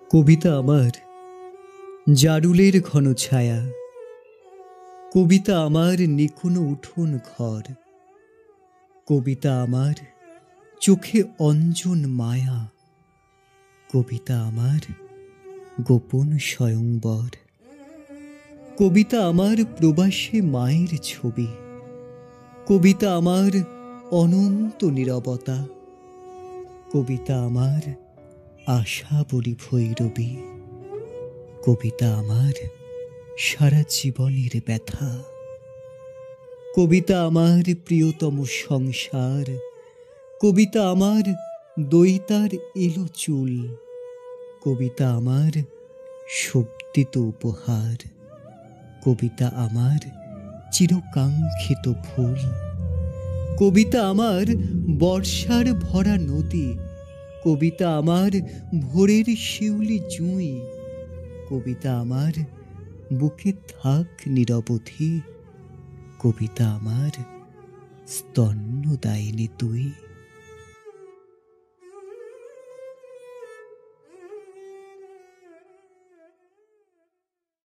কবিতা আমার জারুলের ঘন ছায়া, কবিতা আমার নিখুন উঠোন ঘর, কবিতা আমার চোখে অঞ্জন মায়া, কবিতা আমার গোপন স্বয়ংবর, কবিতা আমার প্রবাসে মায়ের ছবি, কবিতা আমার অনন্ত নীরবতা, কবিতা আমার আশা বলি ভৈরবী, কবিতা আমার সারা জীবনের ব্যথা, কবিতা আমার প্রিয়তম সংসার, কবিতা আমার দৈতার এলো চুল, কবিতা আমার শব্দিত উপহার, কবিতা আমার চিরকাঙ্ক্ষিত ফুল, কবিতা আমার বর্ষার ভরা নদী, কবিতা আমার ভোরের শিউলি জুঁই, কবিতা আমার বুকে থাক নিরবধি, কবিতা আমার স্তন্যদায়িনী তুই।